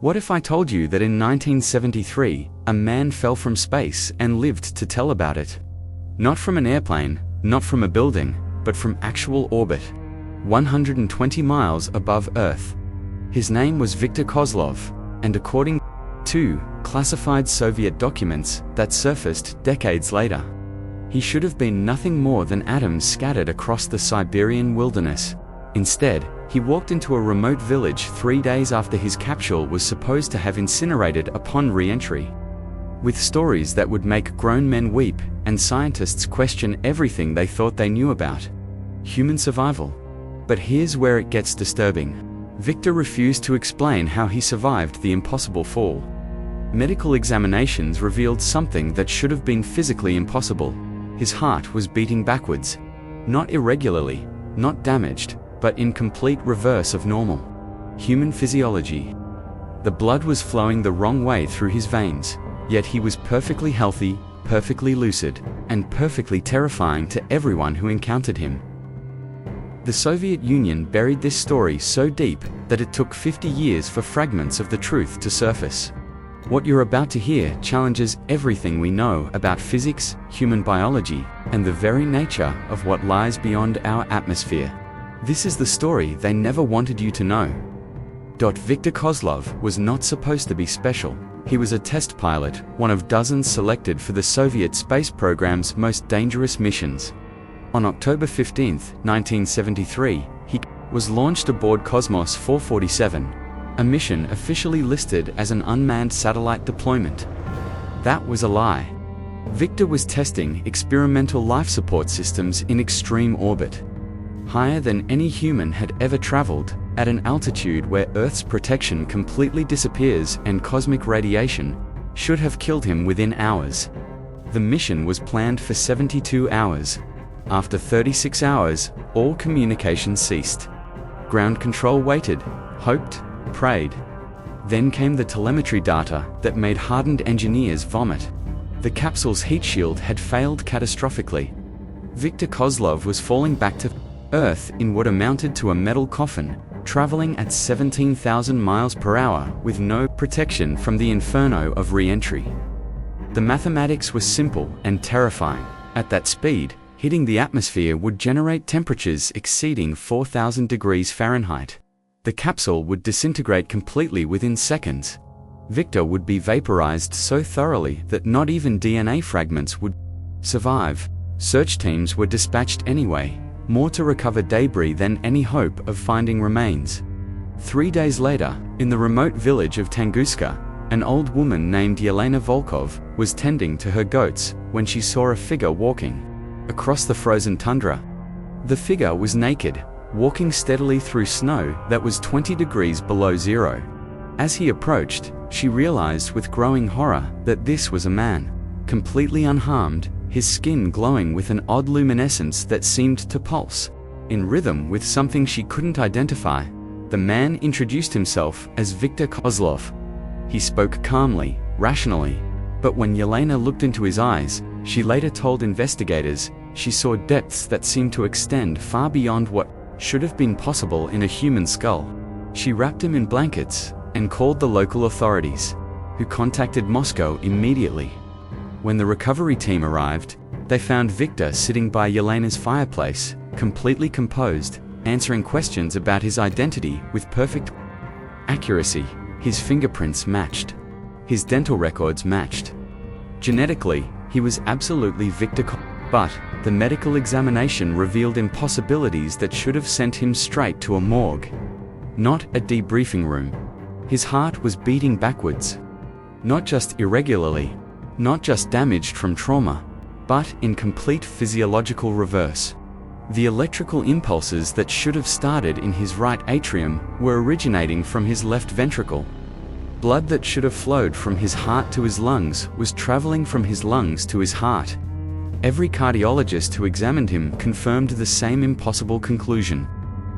What if I told you that in 1973, a man fell from space and lived to tell about it? Not from an airplane, not from a building, but from actual orbit, 120 miles above Earth. His name was Viktor Kozlov, and according to classified Soviet documents that surfaced decades later, he should have been nothing more than atoms scattered across the Siberian wilderness. Instead, he walked into a remote village 3 days after his capsule was supposed to have incinerated upon re-entry. With stories that would make grown men weep and scientists question everything they thought they knew about human survival. But here's where it gets disturbing. Viktor refused to explain how he survived the impossible fall. Medical examinations revealed something that should have been physically impossible. His heart was beating backwards. Not irregularly, not damaged, but in complete reverse of normal human physiology. The blood was flowing the wrong way through his veins, yet he was perfectly healthy, perfectly lucid, and perfectly terrifying to everyone who encountered him. The Soviet Union buried this story so deep that it took 50 years for fragments of the truth to surface. What you're about to hear challenges everything we know about physics, human biology, and the very nature of what lies beyond our atmosphere. This is the story they never wanted you to know. Viktor Kozlov was not supposed to be special. He was a test pilot, one of dozens selected for the Soviet space program's most dangerous missions. On October 15, 1973, he was launched aboard Cosmos 447, a mission officially listed as an unmanned satellite deployment. That was a lie. Viktor was testing experimental life support systems in extreme orbit, higher than any human had ever traveled, at an altitude where Earth's protection completely disappears and cosmic radiation should have killed him within hours. The mission was planned for 72 hours. After 36 hours, all communication ceased. Ground control waited, hoped, prayed. Then came the telemetry data that made hardened engineers vomit. The capsule's heat shield had failed catastrophically. Viktor Kozlov was falling back to Earth in what amounted to a metal coffin, traveling at 17,000 miles per hour with no protection from the inferno of re-entry. The mathematics was simple and terrifying. At that speed, hitting the atmosphere would generate temperatures exceeding 4,000 degrees Fahrenheit. The capsule would disintegrate completely within seconds. Viktor would be vaporized so thoroughly that not even DNA fragments would survive. Search teams were dispatched anyway, more to recover debris than any hope of finding remains. 3 days later, in the remote village of Tunguska, an old woman named Yelena Volkov was tending to her goats when she saw a figure walking across the frozen tundra. The figure was naked, walking steadily through snow that was 20 degrees below zero. As he approached, she realized with growing horror that this was a man, completely unharmed, his skin glowing with an odd luminescence that seemed to pulse, in rhythm with something she couldn't identify. The man introduced himself as Viktor Kozlov. He spoke calmly, rationally, but when Yelena looked into his eyes, she later told investigators, she saw depths that seemed to extend far beyond what should have been possible in a human skull. She wrapped him in blankets and called the local authorities, who contacted Moscow immediately. When the recovery team arrived, they found Viktor sitting by Yelena's fireplace, completely composed, answering questions about his identity with perfect accuracy. His fingerprints matched. His dental records matched. Genetically, he was absolutely Viktor, but the medical examination revealed impossibilities that should have sent him straight to a morgue, not a debriefing room. His heart was beating backwards, not just irregularly, not just damaged from trauma, but in complete physiological reverse. The electrical impulses that should have started in his right atrium were originating from his left ventricle. Blood that should have flowed from his heart to his lungs was traveling from his lungs to his heart. Every cardiologist who examined him confirmed the same impossible conclusion.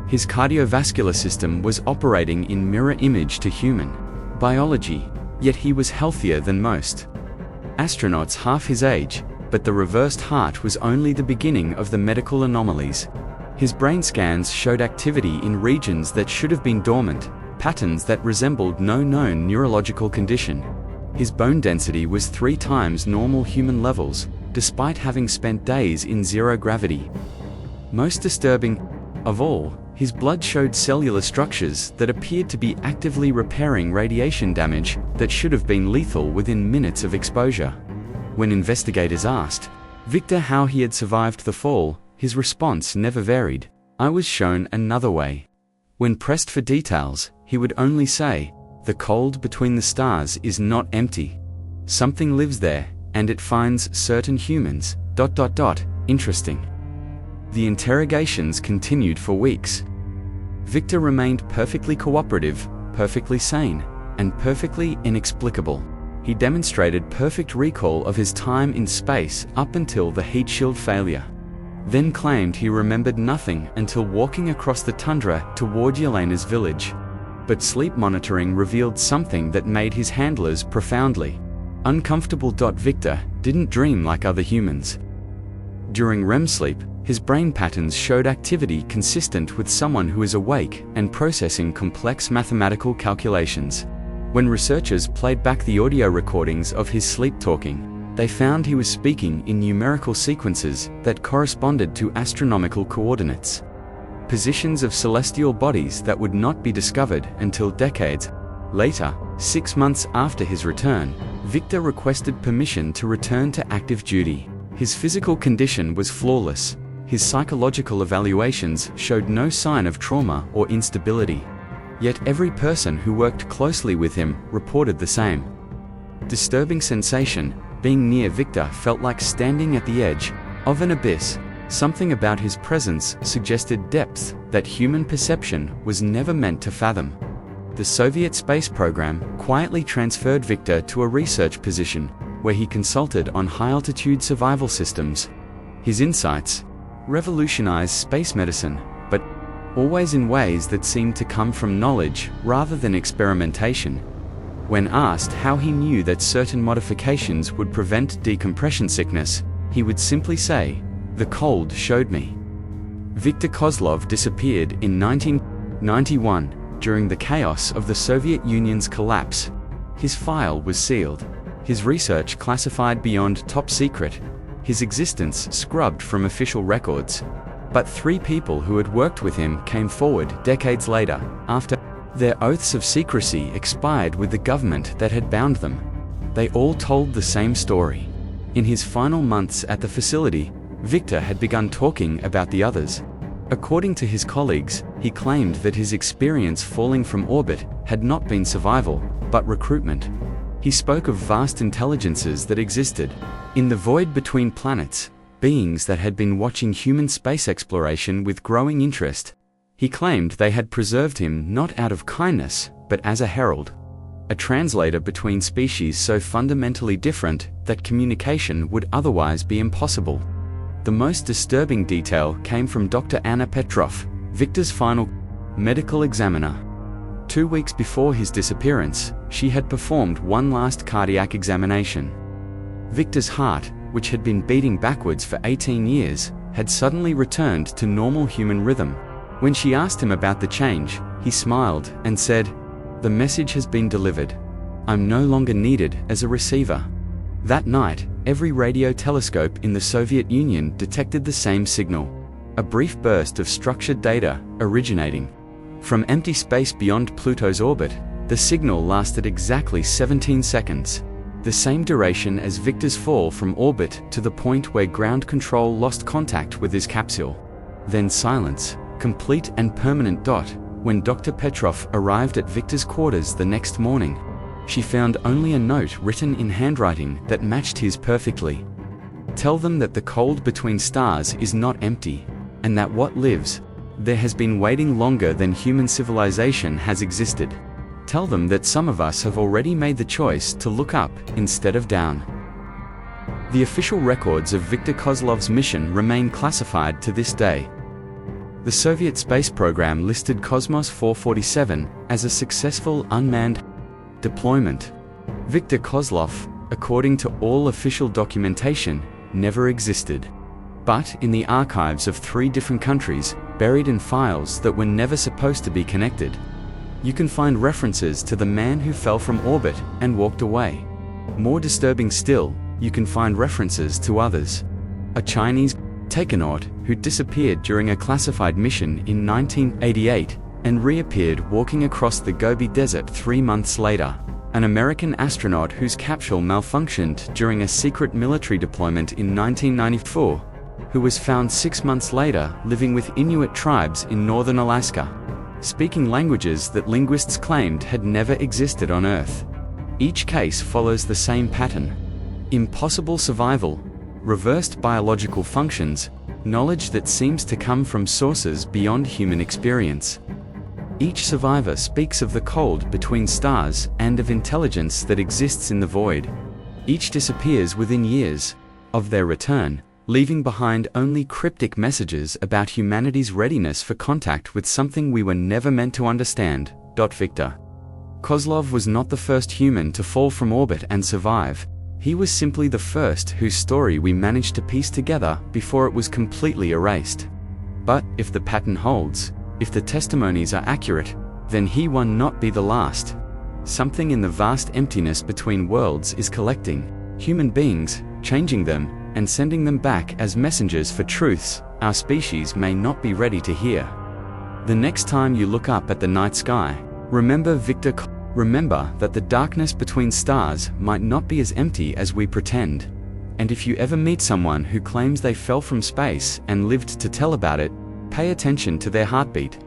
His cardiovascular system was operating in mirror image to human biology, yet he was healthier than most astronauts half his age, but the reversed heart was only the beginning of the medical anomalies. His brain scans showed activity in regions that should have been dormant, patterns that resembled no known neurological condition. His bone density was 3 times normal human levels, despite having spent days in zero gravity. Most disturbing of all, his blood showed cellular structures that appeared to be actively repairing radiation damage that should have been lethal within minutes of exposure. When investigators asked Victor how he had survived the fall, his response never varied. "I was shown another way." When pressed for details, he would only say, "The cold between the stars is not empty. Something lives there, and it finds certain humans... Interesting. The interrogations continued for weeks. Victor remained perfectly cooperative, perfectly sane, and perfectly inexplicable. He demonstrated perfect recall of his time in space up until the heat shield failure. Then claimed he remembered nothing until walking across the tundra toward Yelena's village. But sleep monitoring revealed something that made his handlers profoundly uncomfortable. Victor didn't dream like other humans. During REM sleep, his brain patterns showed activity consistent with someone who is awake and processing complex mathematical calculations. When researchers played back the audio recordings of his sleep talking, they found he was speaking in numerical sequences that corresponded to astronomical coordinates, positions of celestial bodies that would not be discovered until decades later. 6 months after his return, Victor requested permission to return to active duty. His physical condition was flawless. His psychological evaluations showed no sign of trauma or instability. Yet every person who worked closely with him reported the same disturbing sensation. Being near Victor felt like standing at the edge of an abyss. Something about his presence suggested depths that human perception was never meant to fathom. The Soviet space program quietly transferred Victor to a research position where he consulted on high-altitude survival systems. His insights revolutionized space medicine, but always in ways that seemed to come from knowledge rather than experimentation. When asked how he knew that certain modifications would prevent decompression sickness, he would simply say, "The cold showed me." Viktor Kozlov disappeared in 1991 during the chaos of the Soviet Union's collapse. His file was sealed, his research classified beyond top secret, his existence scrubbed from official records. But 3 people who had worked with him came forward decades later, after their oaths of secrecy expired with the government that had bound them. They all told the same story. In his final months at the facility, Victor had begun talking about the others. According to his colleagues, he claimed that his experience falling from orbit had not been survival, but recruitment. He spoke of vast intelligences that existed in the void between planets, beings that had been watching human space exploration with growing interest. He claimed they had preserved him not out of kindness, but as a herald, a translator between species so fundamentally different that communication would otherwise be impossible. The most disturbing detail came from Dr. Anna Petrov, Victor's final medical examiner. 2 weeks before his disappearance, she had performed one last cardiac examination. Victor's heart, which had been beating backwards for 18 years, had suddenly returned to normal human rhythm. When she asked him about the change, he smiled and said, "The message has been delivered. I'm no longer needed as a receiver." That night, every radio telescope in the Soviet Union detected the same signal, a brief burst of structured data originating from empty space beyond Pluto's orbit. The signal lasted exactly 17 seconds, the same duration as Victor's fall from orbit to the point where ground control lost contact with his capsule. Then silence, complete and permanent. When Dr. Petrov arrived at Victor's quarters the next morning, she found only a note written in handwriting that matched his perfectly. "Tell them that the cold between stars is not empty, and that what lives there has been waiting longer than human civilization has existed. Tell them that some of us have already made the choice to look up instead of down." The official records of Viktor Kozlov's mission remain classified to this day. The Soviet space program listed Cosmos 447 as a successful unmanned deployment. Viktor Kozlov, according to all official documentation, never existed. But in the archives of 3 different countries, buried in files that were never supposed to be connected, You can find references to the man who fell from orbit and walked away. More disturbing still, you can find references to others. A Chinese taikonaut who disappeared during a classified mission in 1988 and reappeared walking across the Gobi Desert 3 months later. An American astronaut whose capsule malfunctioned during a secret military deployment in 1994, who was found 6 months later living with Inuit tribes in northern Alaska, speaking languages that linguists claimed had never existed on Earth. Each case follows the same pattern: impossible survival, reversed biological functions, knowledge that seems to come from sources beyond human experience. Each survivor speaks of the cold between stars and of intelligence that exists in the void. Each disappears within years of their return, leaving behind only cryptic messages about humanity's readiness for contact with something we were never meant to understand. Victor Kozlov was not the first human to fall from orbit and survive. He was simply the first whose story we managed to piece together before it was completely erased. But if the pattern holds, if the testimonies are accurate, then he will not be the last. Something in the vast emptiness between worlds is collecting human beings, changing them, and sending them back as messengers for truths our species may not be ready to hear. The next time you look up at the night sky, remember that the darkness between stars might not be as empty as we pretend. And if you ever meet someone who claims they fell from space and lived to tell about it, pay attention to their heartbeat.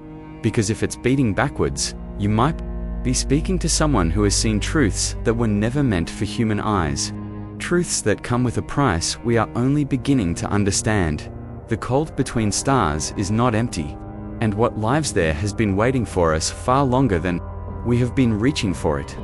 Because if it's beating backwards, you might be speaking to someone who has seen truths that were never meant for human eyes. Truths that come with a price we are only beginning to understand. The cold between stars is not empty, and what lives there has been waiting for us far longer than we have been reaching for it.